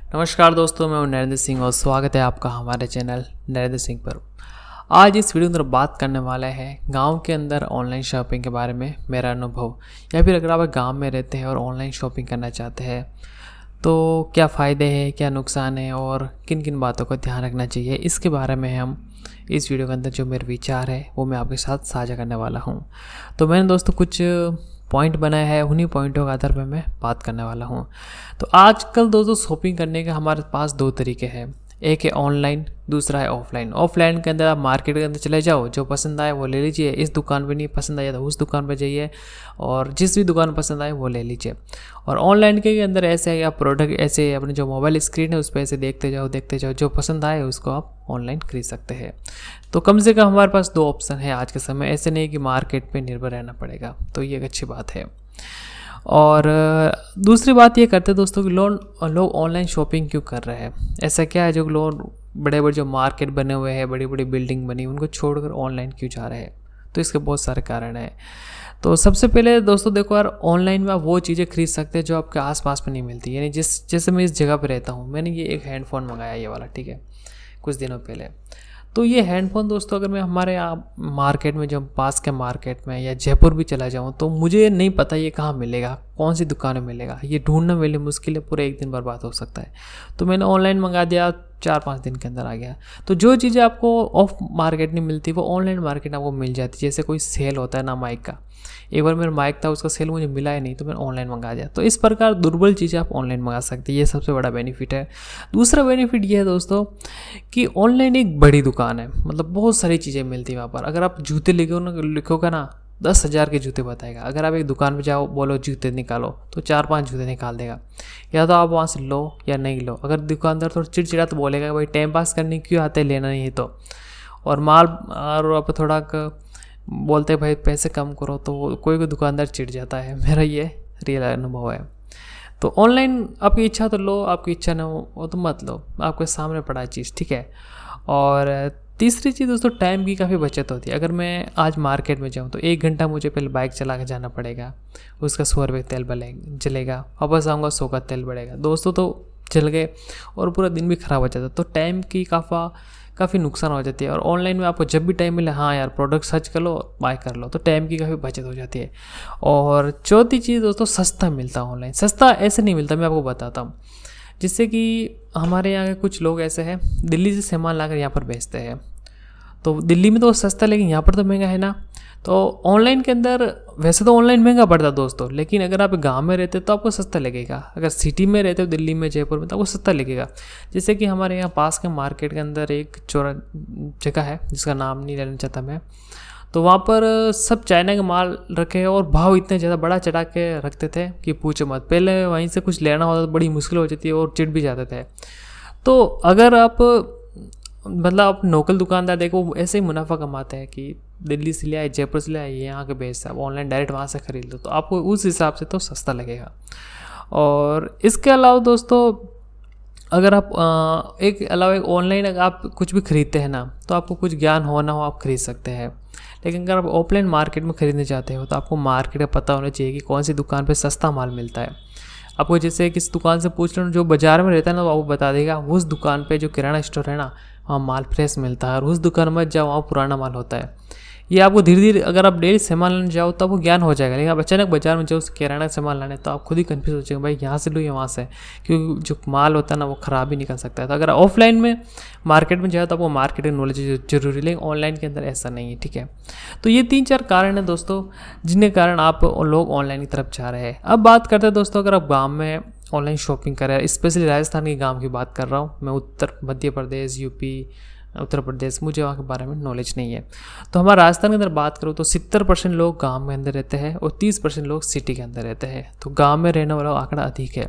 नमस्कार दोस्तों, मैं हूं नरेंद्र सिंह और स्वागत है आपका हमारे चैनल नरेंद्र सिंह पर। आज इस वीडियो में बात करने वाला है गांव के अंदर ऑनलाइन शॉपिंग के बारे में, मेरा अनुभव, या फिर अगर आप गांव में रहते हैं और ऑनलाइन शॉपिंग करना चाहते हैं तो क्या फ़ायदे हैं, क्या नुकसान है और किन किन बातों का ध्यान रखना चाहिए, इसके बारे में हम इस वीडियो के अंदर जो मेरे विचार है वो मैं आपके साथ साझा करने वाला हूँ। तो मैंने दोस्तों कुछ पॉइंट बनाया है, उन्हीं पॉइंटों के आधार पर मैं बात करने वाला हूँ। तो आजकल दोस्तों शॉपिंग करने के हमारे पास दो तरीके हैं, एक है ऑनलाइन, दूसरा है ऑफलाइन। ऑफलाइन के अंदर आप मार्केट के अंदर चले जाओ, जो पसंद आए वो ले लीजिए, इस दुकान पे नहीं पसंद आया तो उस दुकान पे जाइए और जिस भी दुकान पसंद आए वो ले लीजिए। और ऑनलाइन के अंदर ऐसे है कि आप प्रोडक्ट ऐसे अपने जो मोबाइल स्क्रीन है उस पर ऐसे देखते जाओ, जो पसंद आए उसको आप ऑनलाइन खरीद सकते हैं। तो कम से कम हमारे पास दो ऑप्शन है आज के समय, ऐसे नहीं कि मार्केट पर निर्भर रहना पड़ेगा, तो ये एक अच्छी बात है। और दूसरी बात ये करते हैं दोस्तों कि लोग ऑनलाइन शॉपिंग क्यों कर रहे हैं। ऐसा क्या है जो लोग बड़े बड़े जो मार्केट बने हुए हैं, बड़ी बड़ी बिल्डिंग बनी, उनको छोड़कर ऑनलाइन क्यों जा रहे हैं। तो इसके बहुत सारे कारण हैं। तो सबसे पहले दोस्तों देखो यार, ऑनलाइन में आप वो चीज़ें खरीद सकते हैं जो आपके आसपास में नहीं मिलती। यानी जैसे मैं इस जगह पर रहता हूँ, मैंने ये एक हैंडफोन मंगाया ये वाला, ठीक है, कुछ दिनों पहले। तो ये हैंडफोन दोस्तों अगर मैं हमारे यहाँ मार्केट में, जो पास के मार्केट में या जयपुर भी चला जाऊँ, तो मुझे नहीं पता ये कहाँ मिलेगा, कौन सी दुकान में मिलेगा, ये ढूंढना मेरे लिए मुश्किल है, पूरे एक दिन बर्बाद हो सकता है। तो मैंने ऑनलाइन मंगा दिया, 4-5 दिन के अंदर आ गया। तो जो चीज़ें आपको ऑफ मार्केट नहीं मिलती वो ऑनलाइन मार्केट आपको मिल जाती है। जैसे कोई सेल होता है ना माइक का, एक बार मेरा माइक था, उसका सेल मुझे मिला ही नहीं तो मैंने ऑनलाइन मंगा दिया। तो इस प्रकार दुर्बल चीज़ें आप ऑनलाइन मंगा सकते हैं, ये सबसे बड़ा बेनिफिट है। दूसरा बेनिफिट ये है दोस्तों कि ऑनलाइन एक बड़ी दुकान है, मतलब बहुत सारी चीज़ें मिलती है वहाँ पर। अगर आप जूते लिखोगे ना, 10,000 के जूते बताएगा। अगर आप एक दुकान पे जाओ, बोलो जूते निकालो, तो 4-5 जूते निकाल देगा। या तो आप वहाँ से लो या नहीं लो। अगर दुकानदार थोड़ा चिड़चिड़ा तो बोलेगा भाई टाइम पास करने क्यों आते, लेना नहीं है तो। और माल और आप थोड़ा बोलते भाई पैसे कम करो, तो कोई दुकानदार चिढ़ जाता है। मेरा ये रियल अनुभव है। तो ऑनलाइन आपकी इच्छा तो लो, आपकी इच्छा ना हो तो मत लो, आपके सामने पड़ा है चीज़, ठीक है। और तीसरी चीज़ दोस्तों, टाइम की काफ़ी बचत होती है। अगर मैं आज मार्केट में जाऊँ तो 1 घंटा मुझे पहले बाइक चला के जाना पड़ेगा, उसका 100 रुपये तेल जलेगा, वापस आऊँगा 100 का तेल बढ़ेगा दोस्तों, तो चल गए और पूरा दिन भी ख़राब हो जाता है। तो टाइम की काफ़ी नुकसान हो जाती है। और ऑनलाइन में आपको जब भी टाइम मिले, हाँ यार प्रोडक्ट सर्च कर लो, बाय कर लो, तो टाइम की काफ़ी बचत हो जाती है। और चौथी चीज़ दोस्तों, सस्ता मिलता है ऑनलाइन। सस्ता ऐसे नहीं मिलता, मैं आपको बताता हूँ। जिससे कि हमारे यहाँ के कुछ लोग ऐसे हैं, दिल्ली से सामान लाकर यहाँ पर बेचते हैं। तो दिल्ली में तो सस्ता, लेकिन यहाँ पर तो महंगा है ना। तो ऑनलाइन के अंदर वैसे तो ऑनलाइन महंगा पड़ता है दोस्तों, लेकिन अगर आप गांव में रहते हो तो आपको सस्ता लगेगा। अगर सिटी में रहते हो, दिल्ली में, जयपुर में, तो आपको सस्ता लगेगा। जैसे कि हमारे यहाँ पास के मार्केट के अंदर एक जगह है जिसका नाम नहीं लेना चाहता मैं, तो वहाँ पर सब चाइना के माल रखे हैं और भाव इतने ज़्यादा बड़ा चढ़ा के रखते थे कि पूछो मत। पहले वहीं से कुछ लेना होता तो बड़ी मुश्किल हो जाती है और चिढ़ भी जाते थे। तो अगर आप मतलब आप लोकल दुकानदार देखो, ऐसे ही मुनाफा कमाते हैं कि दिल्ली से ले आए, जयपुर से ले आए, यहाँ के बेचते हैं, आप ऑनलाइन डायरेक्ट वहाँ से खरीद लो, तो आपको उस हिसाब से तो सस्ता लगेगा। और इसके अलावा दोस्तों, अगर आप एक ऑनलाइन अगर आप कुछ भी खरीदते हैं ना, तो आपको कुछ ज्ञान हो ना हो आप खरीद सकते हैं। लेकिन अगर आप ऑफलाइन मार्केट में खरीदने चाहते हो तो आपको मार्केट का पता होना चाहिए कि कौन सी दुकान पर सस्ता माल मिलता है। आपको जैसे किस दुकान से पूछ लो, जो बाज़ार में रहता है ना, वो आपको बता देगा उस दुकान पे जो किराना स्टोर है ना, वहाँ माल फ्रेश मिलता है, और उस दुकान में जाओ वहाँ पुराना माल होता है। ये आपको धीरे धीरे, अगर आप डेली सामान लेने जाओ तो आपको ज्ञान हो जाएगा। लेकिन आप अचानक बाजार में जाओ किराना सामान लाने, तो आप खुद ही कन्फ्यूज हो जाएंगे भाई यहाँ से लो या वहाँ से, क्योंकि जो माल होता है ना वो ख़राब ही निकल सकता है। तो अगर ऑफलाइन में मार्केट में जाओ तो आपको मार्केटिंग नॉलेज जरूरी, लेकिन ऑनलाइन के अंदर ऐसा नहीं है, ठीक है। तो ये 3-4 कारण हैं दोस्तों जिनके कारण आप लोग ऑनलाइन की तरफ जा रहे हैं। अब बात करते हैं दोस्तों, अगर आप गाँव में ऑनलाइन शॉपिंग कर रहे हैं, स्पेशली राजस्थान के गांव की बात कर रहा हूँ मैं, उत्तर मध्य प्रदेश, यूपी, उत्तर प्रदेश, मुझे वहाँ के बारे में नॉलेज नहीं है। तो हमारा राजस्थान के अंदर बात करूँ तो 70% लोग गांव में अंदर रहते हैं और 30% लोग सिटी के अंदर रहते हैं। तो गांव में रहने वाला आंकड़ा अधिक है।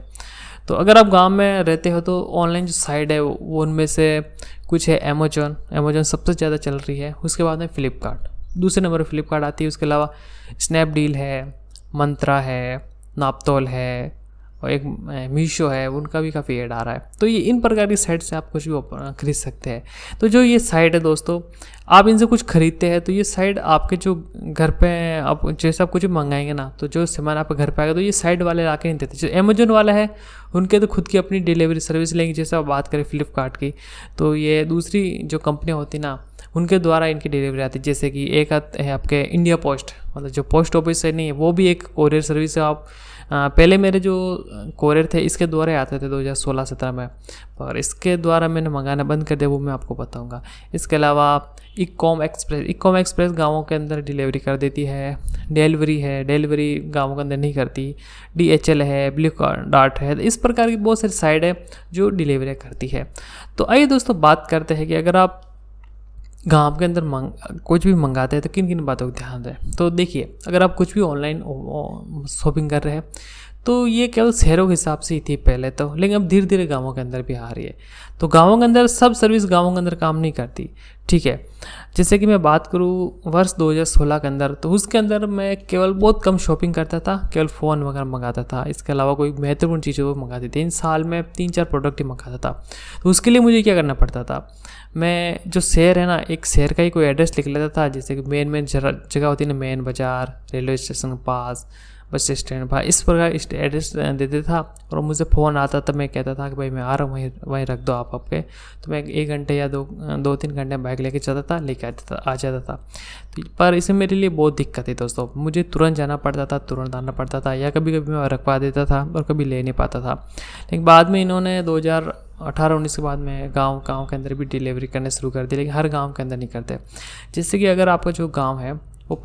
तो अगर आप गांव में रहते हो तो ऑनलाइन जो साइट है वो उनमें से कुछ है अमेजोन सबसे ज़्यादा चल रही है। उसके बाद में फ्लिपकार्ट, दूसरे नंबर पर फ्लिपकार्ट आती है। उसके अलावा स्नैपडील है, मंत्रा है, नापतोल है, और एक मीशो है, उनका भी काफ़ी ऐड आ रहा है। तो ये इन प्रकार की साइट से आप कुछ भी खरीद सकते हैं। तो जो ये साइट है दोस्तों, आप इनसे कुछ खरीदते हैं तो ये साइट आपके जो घर पे आप जैसे आप कुछ भी मंगाएंगे ना, तो जो सामान आपके घर पे आएगा तो ये साइट वाले ला के नहीं देते। जो अमेजोन वाला है उनके तो खुद की अपनी डिलीवरी सर्विस लेंगे। जैसे आप बात करें फ्लिपकार्ट की, तो ये दूसरी जो कंपनियाँ होती ना, उनके द्वारा इनकी डिलीवरी आती है। जैसे कि एक है आपके इंडिया पोस्ट, मतलब जो पोस्ट ऑफिस से नहीं है, वो भी एक कोरियर सर्विस है। आप पहले मेरे जो कोरियर थे इसके द्वारा आते थे 2016-17 में, पर इसके द्वारा मैंने मंगाना बंद कर दिया, वो मैं आपको बताऊंगा। इसके अलावा इकॉम एक्सप्रेस गाँवों के अंदर डिलीवरी कर देती है। डिलीवरी गाँवों के अंदर नहीं करती। DHL है, ब्लू डार्ट है, इस प्रकार की बहुत सारी साइट है जो डिलीवरी करती है। तो आइए दोस्तों बात करते हैं कि अगर आप गाँव के अंदर कुछ भी मंगाते हैं तो किन किन बातों का ध्यान दें। तो देखिए, अगर आप कुछ भी ऑनलाइन शॉपिंग कर रहे हैं तो ये केवल शहरों के हिसाब से ही थी पहले तो, लेकिन अब धीरे धीरे गाँवों के अंदर भी आ रही है। तो गाँवों के अंदर सब सर्विस गाँवों के अंदर काम नहीं करती, ठीक है। जैसे कि मैं बात करूँ वर्ष 2016 के अंदर, तो उसके अंदर मैं केवल बहुत कम शॉपिंग करता था, केवल फ़ोन वगैरह मंगाता था। इसके अलावा कोई महत्वपूर्ण चीज़ें वो मंगाती थी। इन साल में 3-4 प्रोडक्ट ही मंगाता था। तो उसके लिए मुझे क्या करना पड़ता था, मैं जो शहर है ना, एक शहर का ही कोई एड्रेस लिख लेता था। जैसे कि मेन जगह होती है ना, मेन बाज़ार, रेलवे स्टेशन के पास, बस स्टैंड पर, इस प्रकार एड्रेस देते था। और मुझे फ़ोन आता था, मैं कहता था कि भाई मैं आ रहा हूँ, वहीं रख दो आप आपके। तो मैं 1 घंटे या 2-3 घंटे बाइक लेके चलता था, लेके आ जाता था। पर इसमें मेरे लिए बहुत दिक्कत है दोस्तों, मुझे तुरंत जाना पड़ता था, तुरंत आना पड़ता था, या कभी कभी मैं रखवा देता था और कभी ले नहीं पाता था। लेकिन बाद में इन्होंने 2018-19 के बाद में गाँव के अंदर भी डिलीवरी करने शुरू कर दी, लेकिन हर गाँव के अंदर नहीं करते। जैसे कि अगर आपका जो गाँव है वो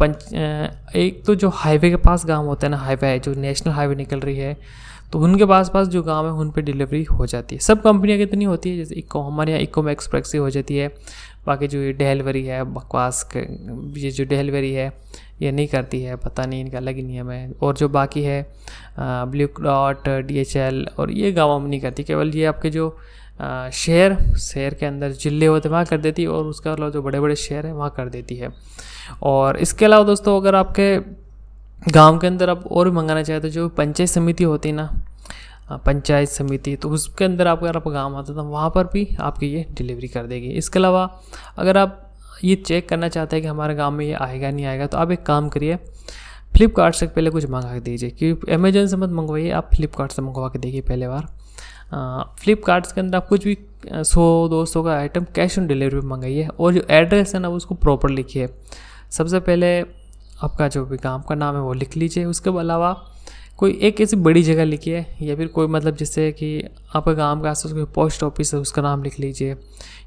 एक तो जो हाईवे के पास गांव होता है ना, हाईवे है जो नेशनल हाईवे निकल रही है, तो उनके पास जो गांव है उन पे डिलीवरी हो जाती है। सब कंपनियां की इतनी होती है, जैसे हमारे यहाँ इकोम एक्सप्रेस से हो जाती है। बाकी जो ये डिलीवरी है बकवास, ये जो डिलीवरी है ये नहीं करती है, पता नहीं इनका अलग ही नियम है। और जो बाकी है ब्लू डॉट, DHL और ये गाँव में नहीं करती, केवल ये आपके जो शहर के अंदर जिले होते हैं वहाँ कर देती है, और उसके अलावा जो बड़े बड़े शहर हैं वहाँ कर देती है। और इसके अलावा दोस्तों, अगर आपके गांव के अंदर आप और भी मंगाना चाहे तो जो पंचायत समिति होती है ना, पंचायत समिति, तो उसके अंदर अगर आप गाँव आता था वहाँ पर भी आपकी ये डिलीवरी कर देगी। इसके अलावा अगर आप ये चेक करना चाहते हैं कि हमारे गाँव में ये आएगा नहीं आएगा, तो आप एक काम करिए, फ्लिपकार्ट से पहले कुछ मंगा के दीजिए, क्योंकि अमेजोन से मत मंगवाइए, आप फ्लिपकार्ट से मंगवा के देखिए पहले बार। फ्लिपकार्ट के अंदर आप कुछ भी 100-200 का आइटम कैश ऑन डिलीवरी मंगाइए, और जो एड्रेस है ना उसको प्रॉपर लिखिए। सबसे पहले आपका जो भी गाँव का नाम है वो लिख लीजिए। उसके अलावा कोई एक ऐसी बड़ी जगह लिखिए, या फिर कोई मतलब जैसे कि आपके गांव के आसपास कोई पोस्ट ऑफिस है उसका नाम लिख लीजिए,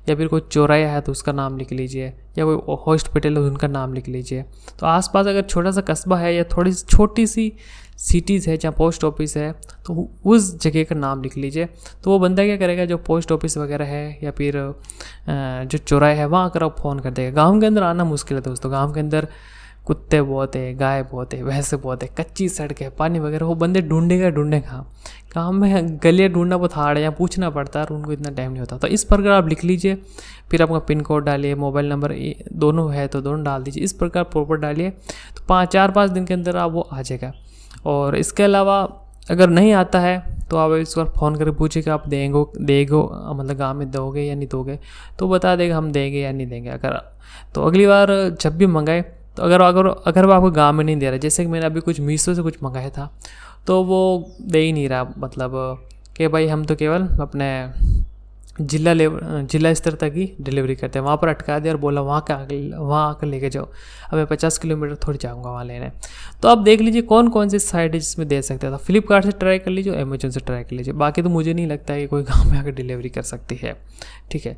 या फिर कोई चौराया है तो उसका नाम लिख लीजिए, या कोई हॉस्पिटल है उनका नाम लिख लीजिए। तो आसपास अगर छोटा सा कस्बा है या थोड़ी सी छोटी सी सिटीज़ है जहाँ पोस्ट ऑफिस है, तो उस जगह का नाम लिख लीजिए। तो वो बंदा क्या करेगा, जो पोस्ट ऑफिस वगैरह है या फिर जो चौराया है वहाँ अगर आप फ़ोन कर देगा। गाँव के अंदर आना मुश्किल है दोस्तों, गाँव के अंदर कुत्ते बहुत है, गाय बहुत है, भैंसे बहुत है, कच्ची सड़क है, पानी वगैरह, वो बंदे ढूंढेगा कहाँ में गलियाँ ढूंढना बहुत हार्ड है, यहाँ पूछना पड़ता है और उनको इतना टाइम नहीं होता। तो इस प्रकार आप लिख लीजिए, फिर आपका पिन कोड डालिए, मोबाइल नंबर दोनों है तो दोनों डाल दीजिए, इस प्रकार प्रॉपर डालिए, तो 4-5 दिन के अंदर आप वो आ जाएगा। और इसके अलावा अगर नहीं आता है तो आप इस बार फ़ोन करके पूछिए कि आप देगो मतलब गाँव में दोगे या नहीं दोगे, तो बता देगा हम देंगे या नहीं देंगे। अगर तो अगली बार जब भी मंगाए, तो अगर वो आपको गाँव में नहीं दे रहा, जैसे कि मैंने अभी कुछ मीशो से कुछ मंगाया था, तो वो दे ही नहीं रहा, मतलब कि भाई हम तो केवल अपने जिला स्तर तक ही डिलीवरी करते हैं। वहाँ पर अटका दिया और बोला वहाँ आकर लेके जाओ। अब मैं 50 किलोमीटर थोड़ी जाऊँगा वहाँ लेने। तो आप देख लीजिए कौन कौन सी साइट है जिसमें दे सकते था। फ्लिपकार्ट से ट्राई कर लीजिए, अमेजोन से ट्राई कर लीजिए, बाकी तो मुझे नहीं लगता है कि कोई गाँव में आकर डिलीवरी कर सकती है, ठीक है।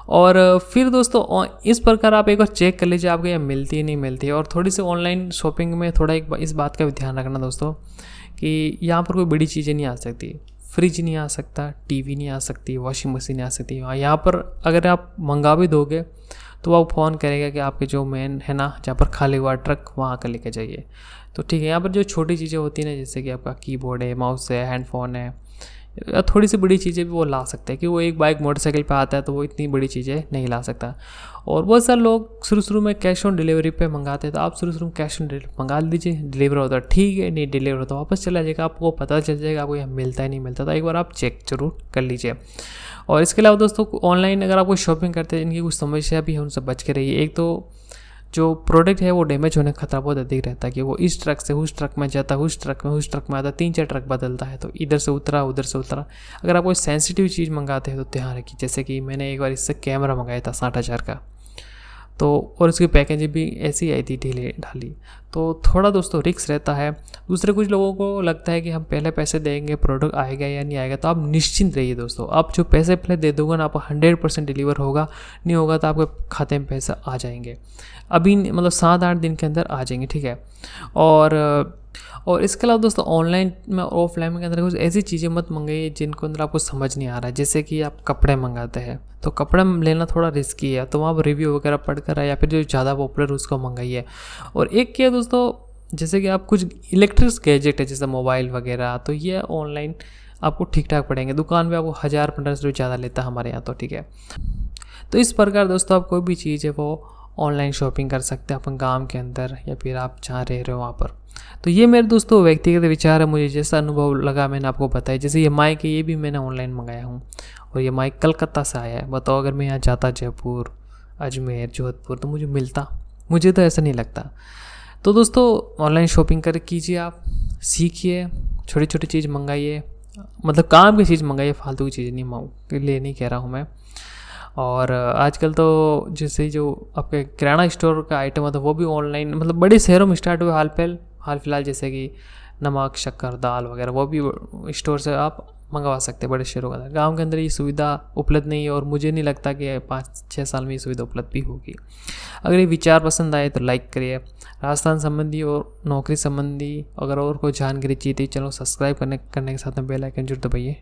और फिर दोस्तों इस प्रकार आप एक बार चेक कर लीजिए आपको यह मिलती है नहीं मिलती है। और थोड़ी सी ऑनलाइन शॉपिंग में थोड़ा इस बात का भी ध्यान रखना दोस्तों कि यहाँ पर कोई बड़ी चीज़ें नहीं आ सकती, फ्रिज नहीं आ सकता, टीवी नहीं आ सकती, वॉशिंग मशीन नहीं आ सकती। यहाँ पर अगर आप मंगा भी दोगे तो वो फ़ोन करेगा कि आपके जो मेन है ना जहाँ पर खाली हुआ ट्रक वहाँ आकर लेके जाइए। तो ठीक है, यहाँ पर जो छोटी चीज़ें होती हैं ना, जैसे कि आपका कीबोर्ड है, माउस है, हैंडफोन है, या थोड़ी सी बड़ी चीज़ें भी वो ला सकते हैं, कि वो एक बाइक मोटरसाइकिल पे आता है तो वो इतनी बड़ी चीज़ें नहीं ला सकता। और बहुत सारे लोग शुरू में कैश ऑन डिलीवरी पे मंगाते हैं, तो आप शुरू में कैश ऑन डिलीवरी मंगा लीजिए, डिलीवर होता है ठीक है, नहीं डिलीवर होता वापस चला जाएगा, आपको पता चल जाएगा आपको यहाँ मिलता है नहीं मिलता, तो एक बार आप चेक जरूर कर लीजिए। और इसके अलावा दोस्तों ऑनलाइन अगर आप कोई शॉपिंग करते हैं, इनकी कुछ समस्या भी है, उनसे बच के रहिए। एक तो जो प्रोडक्ट है वो डैमेज होने का खतरा बहुत अधिक रहता है, कि वो इस ट्रक से उस ट्रक में जाता है, उस ट्रक में आता है, 3-4 ट्रक बदलता है, तो इधर से उतरा उधर से उतरा। अगर आप कोई सेंसिटिव चीज़ मंगाते हैं तो ध्यान रखिए, जैसे कि मैंने एक बार इससे कैमरा मंगाया था 60,000 का, तो और उसकी पैकेजिंग भी ऐसी आई थी ढीली ढाली, तो थोड़ा दोस्तों रिस्क रहता है। दूसरे कुछ लोगों को लगता है कि हम पहले पैसे देंगे प्रोडक्ट आएगा या नहीं आएगा, तो आप निश्चिंत रहिए दोस्तों, आप जो पैसे पहले दे दोगे ना, आपको 100% डिलीवर होगा, नहीं होगा तो आपके खाते में पैसा आ जाएंगे, अभी मतलब 7-8 दिन के अंदर आ जाएंगे, ठीक है। और इसके अलावा दोस्तों ऑनलाइन में ऑफलाइन के अंदर कुछ ऐसी चीज़ें मत मंगाइए जिनको अंदर आपको समझ नहीं आ रहा है। जैसे कि आप कपड़े मंगाते हैं तो कपड़ा लेना थोड़ा रिस्की है, तो आप रिव्यू वगैरह पढ़ कर आए या फिर जो ज़्यादा पॉपुलर उसको मंगाइए। और एक क्या दोस्तों, जैसे कि आप कुछ इलेक्ट्रिक्स गैजेट है जैसे मोबाइल वगैरह, तो ये ऑनलाइन आपको ठीक ठाक पड़ेंगे, दुकान पे आपको 1000-1500 ज़्यादा लेता है हमारे यहाँ, तो ठीक है। तो इस प्रकार दोस्तों आप कोई भी चीज़ है वो ऑनलाइन शॉपिंग कर सकते हैं अपन गांव के अंदर, या फिर आप जहाँ रह रहे हो वहाँ पर। तो ये मेरे दोस्तों व्यक्तिगत विचार है, मुझे जैसा अनुभव लगा मैंने आपको बताया। जैसे ये माइक है, ये भी मैंने ऑनलाइन मंगाया हूँ, और ये माइक कलकत्ता से आया है। बताओ अगर मैं यहाँ जाता जयपुर, अजमेर, जोधपुर, तो मुझे मिलता? मुझे तो ऐसा नहीं लगता। तो दोस्तों ऑनलाइन शॉपिंग कर कीजिए, आप सीखिए, छोटी छोटी चीज़ मंगाइए, मतलब काम की चीज़ मंगाइए, फालतू की चीज़ नहीं कह रहा हूँ मैं। और आजकल तो जैसे जो आपके किराना स्टोर का आइटम होता है वो भी ऑनलाइन, मतलब बड़े शहरों में स्टार्ट हुए हाल फिलहाल, जैसे कि नमक, शक्कर, दाल वगैरह, वो भी स्टोर से आप मंगवा सकते हैं बड़े शहरों के अंदर। गाँव के अंदर ये सुविधा उपलब्ध नहीं है, और मुझे नहीं लगता कि 5-6 साल में ये सुविधा उपलब्ध भी होगी। अगर ये विचार पसंद आए तो लाइक करिए। राजस्थान संबंधी और नौकरी संबंधी अगर और कोई जानकारी चाहिए तो चैनल सब्सक्राइब करने के साथ में बेल आइकन जरूर दबाइए।